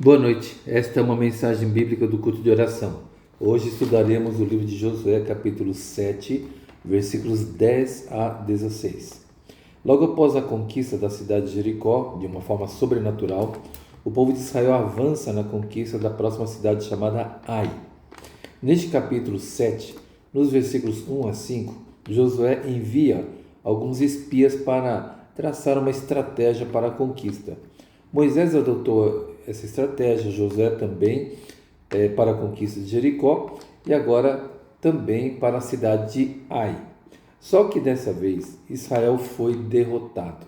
Boa noite, esta é uma mensagem bíblica do culto de oração. Hoje estudaremos o livro de Josué, capítulo 7, versículos 10 a 16. Logo após a conquista da cidade de Jericó, de uma forma sobrenatural, o povo de Israel avança na conquista da próxima cidade chamada Ai. Neste capítulo 7, nos versículos 1 a 5, Josué envia alguns espias para traçar uma estratégia para a conquista. Moisés adotou essa estratégia, Josué também, para a conquista de Jericó e agora também para a cidade de Ai. Só que dessa vez Israel foi derrotado.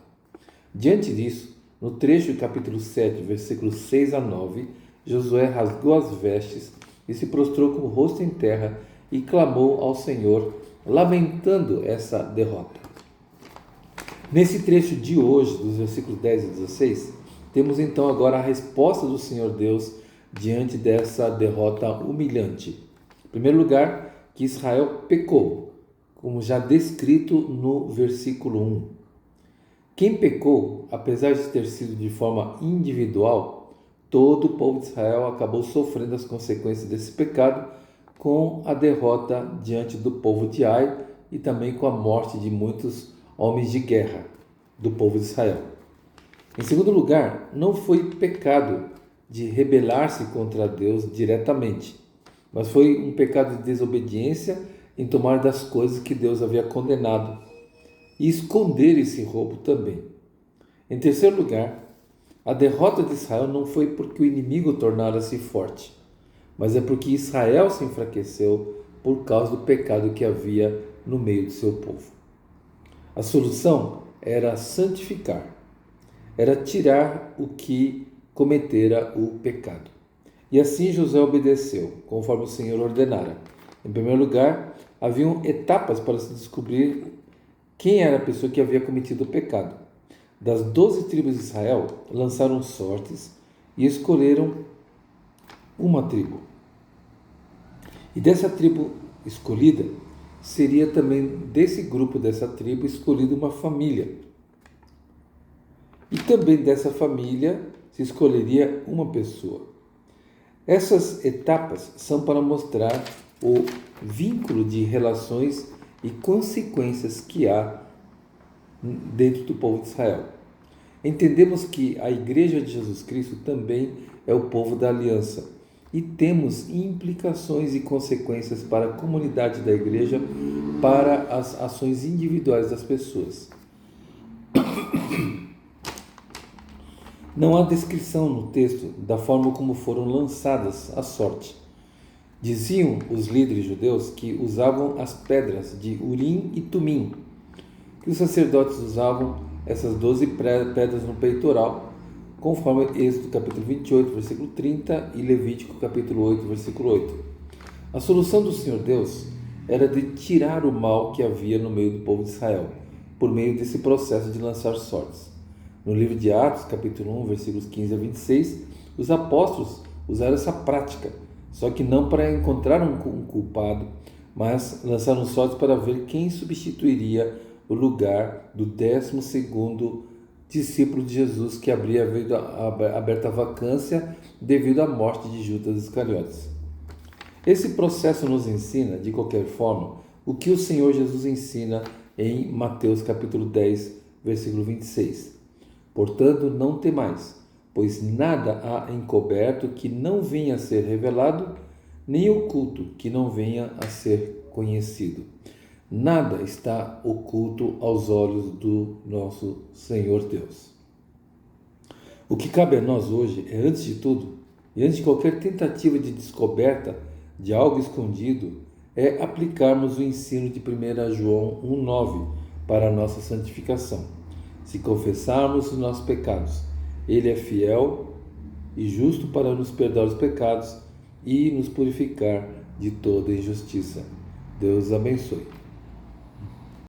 Diante disso, no trecho do capítulo 7, versículos 6 a 9, Josué rasgou as vestes e se prostrou com o rosto em terra e clamou ao Senhor, lamentando essa derrota. Nesse trecho de hoje, dos versículos 10 e 16, temos então agora a resposta do Senhor Deus diante dessa derrota humilhante. Em primeiro lugar, que Israel pecou, como já descrito no versículo 1. Quem pecou, apesar de ter sido de forma individual, todo o povo de Israel acabou sofrendo as consequências desse pecado com a derrota diante do povo de Ai e também com a morte de muitos homens de guerra do povo de Israel. Em segundo lugar, não foi pecado de rebelar-se contra Deus diretamente, mas foi um pecado de desobediência em tomar das coisas que Deus havia condenado e esconder esse roubo também. Em terceiro lugar, a derrota de Israel não foi porque o inimigo tornara-se forte, mas é porque Israel se enfraqueceu por causa do pecado que havia no meio do seu povo. A solução era santificar. Era tirar o que cometera o pecado. E assim José obedeceu, conforme o Senhor ordenara. Em primeiro lugar, haviam etapas para se descobrir quem era a pessoa que havia cometido o pecado. Das 12 tribos de Israel, lançaram sortes e escolheram uma tribo. E dessa tribo escolhida, seria também desse grupo, dessa tribo, escolhida uma família. E também dessa família se escolheria uma pessoa. Essas etapas são para mostrar o vínculo de relações e consequências que há dentro do povo de Israel. Entendemos que a Igreja de Jesus Cristo também é o povo da aliança e temos implicações e consequências para a comunidade da Igreja, para as ações individuais das pessoas. Não há descrição no texto da forma como foram lançadas a sorte. Diziam os líderes judeus que usavam as pedras de Urim e Tumim, que os sacerdotes usavam essas 12 pedras no peitoral, conforme Êxodo capítulo 28, versículo 30 e Levítico capítulo 8, versículo 8. A solução do Senhor Deus era de tirar o mal que havia no meio do povo de Israel, por meio desse processo de lançar sortes. No livro de Atos, capítulo 1, versículos 15 a 26, os apóstolos usaram essa prática, só que não para encontrar um culpado, mas lançaram sortes para ver quem substituiria o lugar do 12º discípulo de Jesus, que havia aberto a vacância devido à morte de Judas Iscariotes. Esse processo nos ensina, de qualquer forma, o que o Senhor Jesus ensina em Mateus capítulo 10, versículo 26. Portanto, não temais, pois nada há encoberto que não venha a ser revelado, nem oculto que não venha a ser conhecido. Nada está oculto aos olhos do nosso Senhor Deus. O que cabe a nós hoje é, antes de tudo, e antes de qualquer tentativa de descoberta de algo escondido, é aplicarmos o ensino de 1 João 1,9 para a nossa santificação. Se confessarmos os nossos pecados, Ele é fiel e justo para nos perdoar os pecados e nos purificar de toda injustiça. Deus abençoe.